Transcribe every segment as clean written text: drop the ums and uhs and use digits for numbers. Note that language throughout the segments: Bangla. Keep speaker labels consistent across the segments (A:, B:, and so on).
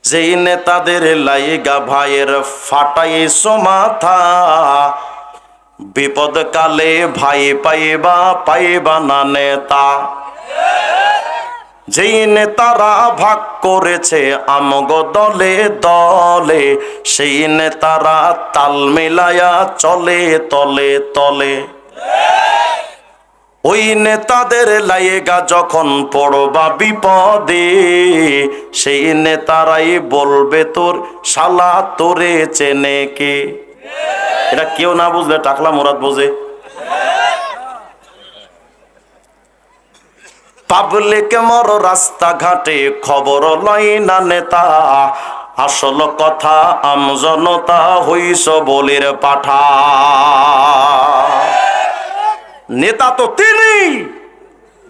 A: যেই নেতাদের লাইগা ভাইয়ের ফাটাইছো মাথা, বিপদ কালে ভাই পাইবা না নেতা। যেই নেতারা ভাগ করেছে আমগো দলে দলে, সেই নেতারা তাল মিলায়া চলে তলে তলে। ওই নেতাদের লাইগা যখন পড়বা বিপদে, সেই নেতারাই বলবে তোর শালা তোরে চেনে কে। এটা কেউ না বুঝলে টাকলা মুরাদ বোঝে। পাবলিক মর রাস্তাঘাটে খবর লয় না নেতা, আসল কথা আমজনতা হইস বলির পাঠা। নেতা তো তিনি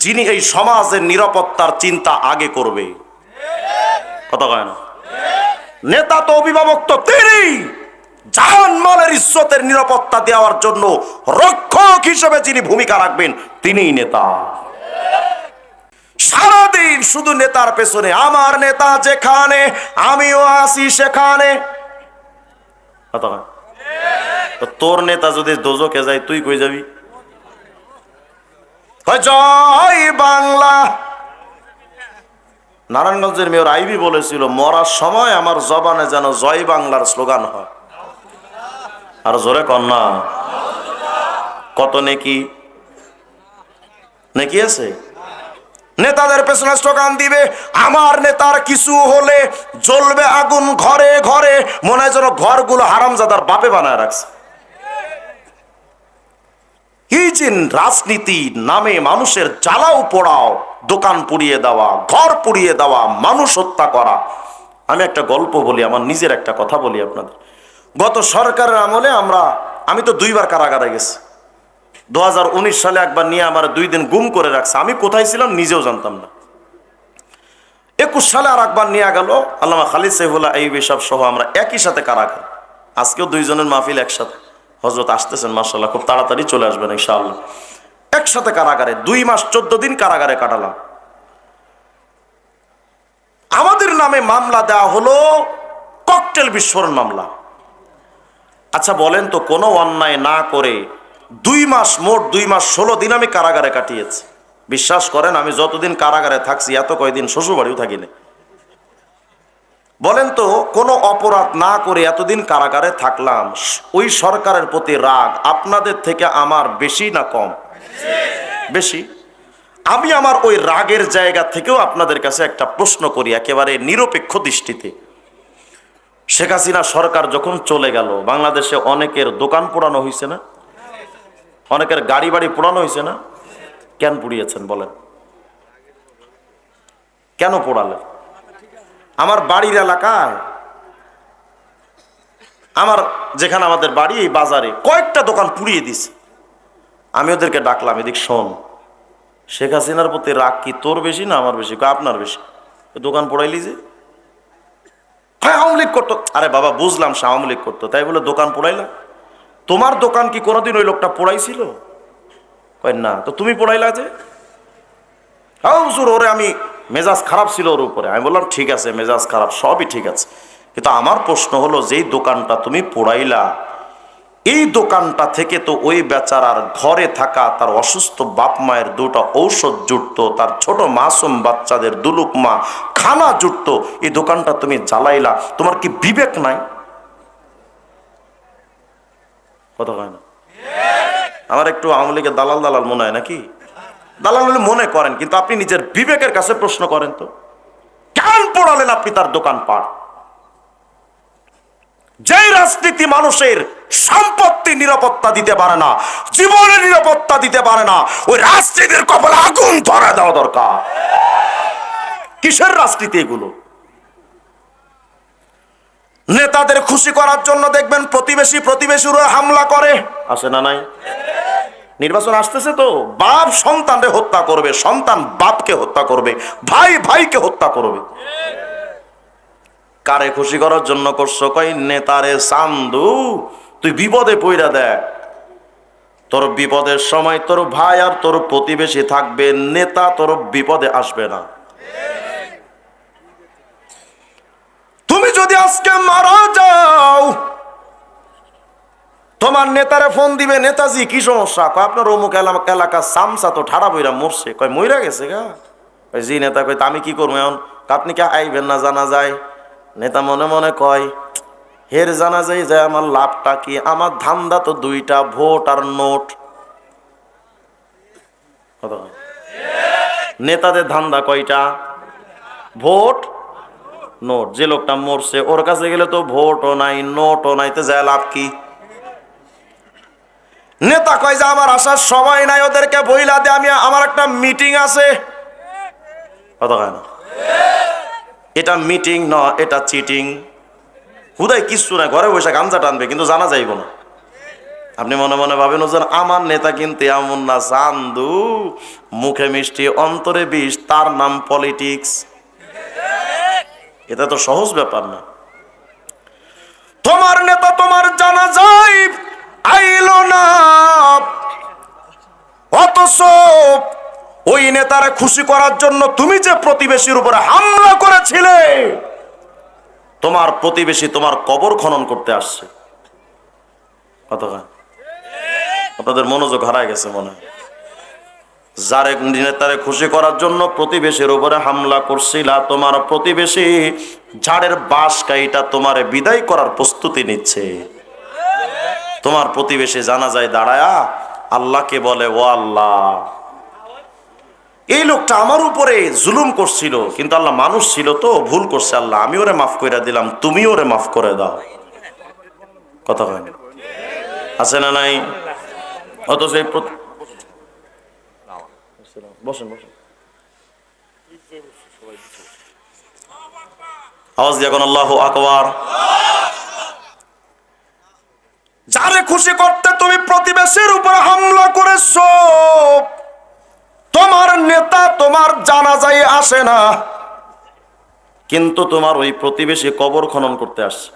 A: যিনি এই সমাজের নিরাপত্তার চিন্তা আগে করবে, কথা কয় না। নেতা তো অভিভাবক তো তিনি জান মালের ইজ্জতের নিরাপত্তা দেওয়ার জন্য রক্ষক হিসেবে যিনি ভূমিকা রাখবেন তিনিই নেতা। সারাদিন শুধু নেতার পেছনে, আমার নেতা যেখানে আমিও আসি সেখানে। তোর নেতা যদি দোজকে যায় তুই কই যাবি? জয় বাংলা। নারায়ণগঞ্জের মেয়র আইবি বলেছিল মরার সময় আমার জবানে যেন জয় বাংলার স্লোগান হয়। আর জোরে কন্যা কত নেকি নেকি আছে। নেতাদের পেছনে স্লোগান দিবে, আমার নেতার কিছু হলে জ্বলবে আগুন ঘরে ঘরে, মনে হয় যেন ঘরগুলো হারামজাদার বাপে বানায় রাখছে। এই যে রাজনীতি নামে মানুষের জ্বালাও পোড়াও, দোকান পুড়িয়ে দেওয়া, ঘর পুড়িয়ে দেওয়া, মানুষ হত্যা করা। আমি একটা গল্প বলি, আমার নিজের একটা কথা বলি আপনাদের। গত সরকারের আমলে আমি তো 2 বার কারাগারে গেছি। 2019 সালে একবার নিয়ে আমার 2 দিন গুম করে রাখছে, আমি কোথায় ছিলাম নিজেও জানতাম না। 21 সালে আর একবার নিয়ে গেল আল্লামা খালিদ সাইফুল্লাহ আইয়ুবী সাহেব সহ, আমরা একই সাথে কারাগার। আজকেও 2 জনের মাহফিল একসাথে। হযরত আসতেছেন মাশাআল্লাহ, খুব তাড়াতাড়ি চলে আসবেন ইনশাআল্লাহ। একসাথে কারাগারে 2 মাস 14 দিন কারাগারে কাটালাম। আমাদের নামে মামলা দেওয়া হলো ককটেল বিস্ফোরণ মামলা। আচ্ছা বলেন তো, কোনো অন্যায় না করে 2 মাস, মোট 2 মাস 16 দিন আমি কারাগারে কাটিয়েছি। বিশ্বাস করেন আমি যতদিন কারাগারে থাকছি এত কয়দিন শ্বশুরবাড়িও থাকিনি। বলেন তো, কোনো অপরাধ না করে এতদিন কারাগারে থাকলাম, ওই সরকারের প্রতি রাগ আপনাদের থেকে আমার বেশি না কম? বেশি। আমি আমার ওই রাগের জায়গা থেকেও আপনাদের কাছে একটা প্রশ্ন করি একেবারে নিরপেক্ষ দৃষ্টিতে। শেখ হাসিনা সরকার যখন চলে গেল, বাংলাদেশে অনেকের দোকান পোড়ানো হয়েছে না? অনেকের গাড়ি বাড়ি পোড়ানো হয়েছে না? কেন পুড়িয়েছেন বলেন? কেন পোড়ালেন? আমার বাড়ির এলাকায়, আমার যেখানে আমাদের বাড়ি এই বাজারে কয়েকটা দোকান পুড়িয়ে দিছে। আমি ওদেরকে ডাকলাম, এদিক শোন, শেখ হাসিনার প্রতি রাগ কি তোর বেশি না আমার বেশি? আপনার বেশি। দোকান পোড়াইলি যে? হ্যাঁ আওয়ামী লীগ করতো। আরে বাবা বুঝলাম সে আওয়ামী লীগ করতো, তাই বলে দোকান পোড়াইলা? তোমার দোকান কি কোনোদিন ওই লোকটা পোড়াইছিল? কয় না। তো তুমি পোড়াইলা যে? ওরে আমি মেজাজ খারাপ ছিল ওর উপরে। আমি বললাম ঠিক আছে, মেজাজ খারাপ সবই ঠিক আছে, কিন্তু আমার প্রশ্ন হলো যেই দোকানটা তুমি পোড়াইলা, এই দোকানটা থেকে তো ওই বেচারার ঘরে থাকা তার অসুস্থ বাপ মায়ের 2টা ঔষধ জুটতো, তার ছোট মাসুম বাচ্চাদের 2 লুকমা খানা জুটতো। এই দোকানটা তুমি জ্বালাইলা, তোমার কি বিবেক নাই? কথা হয় না? আমার একটু আওয়ামী লীগের দালাল দালাল মনে হয় নাকি? দালাল বলে মনে করেন, কিন্তু আপনি নিজের বিবেকের কাছে প্রশ্ন করেন তো, কেন পোড়ালেন আপনি তার দোকানপাট? যেই রাজনীতি মানুষের সম্পত্তি নিরাপত্তা দিতে পারে না, জীবনের নিরাপত্তা দিতে পারে না, ওই রাজনীতির কপালে আগুন ধরা দেওয়া দরকার। কিসের রাজনীতি এগুলো? নেতাদের খুশি করার জন্য দেখবেন প্রতিবেশীর হামলা করে, আসে না নাই? নির্বাচন আসতেছে তো, বাপ সন্তানকে হত্যা করবে, সন্তান বাপকে হত্যা করবে, ভাই ভাইকে হত্যা করবে। কারে খুশি করার জন্য করছো? কই নেতারে চান্দু, তুই বিপদে পইরা দেখ, তোর বিপদের সময় তোর ভাই আর তোর প্রতিবেশী থাকবে, নেতা তোর বিপদে আসবে না। আজকে মারা যাও, তোমার নেতারে ফোন দিবে, নেতাজি কি সমস্যা? কয় আপনার অমুক এলাকা সামসা তো ঠাড়া বইরা মরছে। কয় মইরা গেছে গা? জি নেতা কয় আমি কি করবো এখন? আপনি কি আইবেন না জানা যায়? নেতা মনে মনে কয় হের জানা যায় যে আমার লাভটা কি? আমার ধান্দা তো দুইটা, ভোট আর নোট। নেতাদের ধান্দা কয়টা? Vote, note. যে লোকটা মরছে ওর কাছে গেলে তো ভোটও নাই, নোটও নাই, তো যায় লাভ কি? নেতা কয় যে আমার আসার সময় নাই, ওদেরকে বইলা দে আমি আমার একটা মিটিং আছে। কথা কয় না? এটা মিটিং ন, এটা চিটিং। হুদাই কিচ্ছু না, ঘরে বসে গাঞ্জা টানবে কিন্তু জানা যাইব না। আপনি মনে মনে ভাবেন ওজন আমার নেতা কিন্তু এমন না, চান্দু মুখে মিষ্টি অন্তরে বিষ, তার নাম পলিটিক্স। এটা তো সহজ ব্যাপার না। তোমার নেতা তোমার জানা যায় আইলো না, অথচ ওই নেতারে খুশি করার জন্য তুমি যে প্রতিবেশীর উপরে হামলা করেছিলে, তোমার প্রতিবেশী তোমার কবর খনন করতে আসছে। আপনাদের মনোযোগ হারায় গেছে মনে হয়। যারে নেতারে খুশি করার জন্য প্রতিবেশীর উপরে হামলা করছিলা, তোমার প্রতিবেশী ঝাড়ের বাঁশ কাইটা তোমারে বিদায় করার প্রস্তুতি নিচ্ছে। তোমার প্রতিবেশী জানা যায় দাঁড়ায়া আল্লাহকে বলে, ও আল্লাহ, এই লোকটা আমার উপরে জুলুম করছিল, কিন্তু আল্লাহ মানুষ ছিল তো, ভুল করছে, আল্লাহ আমি ওরে মাফ করে দিলাম, তুমি ওরে মাফ করে দাও। কথা হয় না? আছে না নাই? অথচ বসেন বসেন, আওয়াজ দিয়ে এখন আল্লাহু আকবার। যারে খুশি করতে তুমি প্রতিবেশীর উপর হামলা করেছো, তোমার নেতা তোমার জানাজায় আসে না, কিন্তু তোমার ওই প্রতিবেশী কবর খনন করতে আসছে।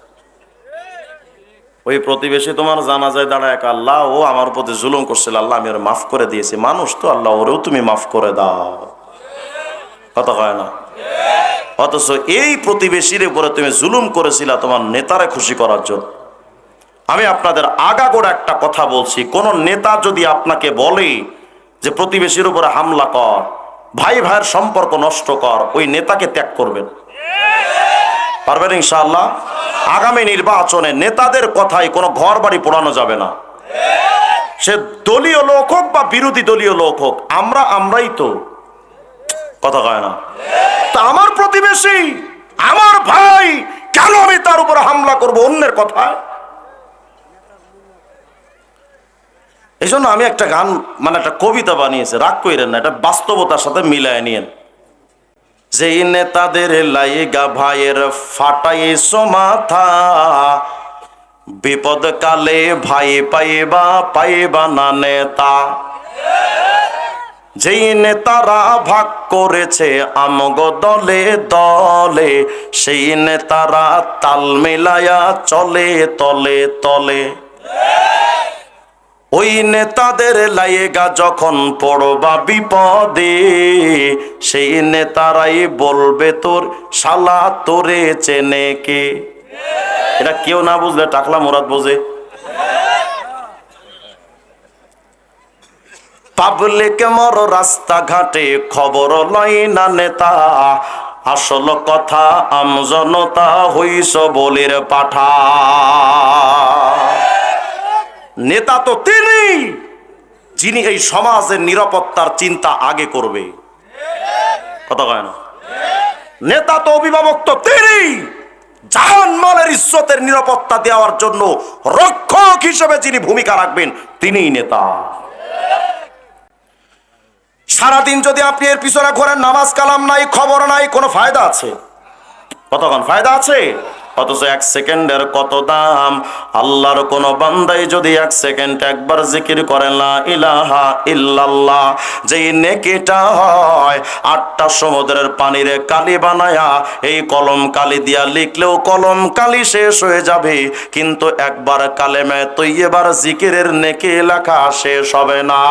A: ওই প্রতিবেশী তোমার জানাজায় দাঁড়ায়, আল্লাহ ও আমার প্রতি জুলুম করছিল, আল্লাহ আমি ওর মাফ করে দিয়েছি, মানুষ তো, আল্লাহ ওরেও তুমি মাফ করে দাও। কথা হয় না? অথচ এই প্রতিবেশীর উপরে তুমি জুলুম করেছিলা তোমার নেতারে খুশি করার জন্য। আমি আপনাদের আগাগোড়া একটা কথা বলছি, কোন নেতা যদি আপনাকে বলে যে প্রতিবেশীর উপরে হামলা কর, ভাই ভাইয়ের সম্পর্ক নষ্ট কর, ওই নেতাকে ত্যাগ করবেন। পারবেন ইনশাআল্লাহ? আগামী নির্বাচনে নেতাদের কথায় কোনো ঘর বাড়ি পোড়ানো যাবে না। সে দলীয় লোক হোক বা বিরোধী দলীয় লোক হোক, আমরাই তো। কথা কয় না? তা আমার প্রতিবেশী, আমার ভাই, কেন আমি তার উপর হামলা করব অন্যের কথায়? এই জন্য আমি একটা গান, মানে একটা কবিতা বানিয়েছি, রাগ কইরেন না, এটা বাস্তবতার সাথে মিলায় নিয়েন। যেই নেতাদের লাইগা ভাইয়ের ফাটাইছো মাথা, বিপদ কালে ভাই পাইবা না নেতা। যেই নেতারা ভাগ করেছে আমগো দলে দলে, সেই নেতারা তাল মিলায়া চলে তলে তলে। ওই নেতাদের লাইগা যখন পড়বা বিপদে, সেই নেতারাই বলবে তোর শালা তোরে চেনে কে। এটা কেউ না বুঝলে টাকলা মুরাদ বোঝে। পাবলিক মর রাস্তাঘাটে খবর লয় না নেতা, আসল কথা আমজনতা হইস বলির পাঠা। নেতা তো তিনি যিনি এই সমাজের নিরাপত্তার চিন্তা আগে করবে। কথা কয় না? নেতা তো অভিভাবক তো তিনি, জান মালের ইজ্জতের নিরাপত্তা দেওয়ার জন্য রক্ষক হিসেবে যিনি ভূমিকা রাখবেন তিনিই নেতা। সারাদিন যদি আপনি এর পিছনে ঘোরেন, নামাজ কালাম নাই, খবর নাই, কোনো ফায়দা আছে? কতক্ষণ ফায়দা আছে? অথচ এক সেকেন্ডের কত দাম। আল্লাহর কোন বান্দাই যদি এক সেকেন্ড একবার জিকির করেন লা ইলাহা ইল্লাল্লাহ, যেই নেকিটা হয় 8টা সমুদ্রের পানিরে কালি বানায়া এই কলম কালি দিয়া লিখলেও কলম কালি শেষ হয়ে যাবে, কিন্তু একবার কালেমায়ে তৈয়্যিবার জিকিরের নেকি লেখা শেষ হবে না।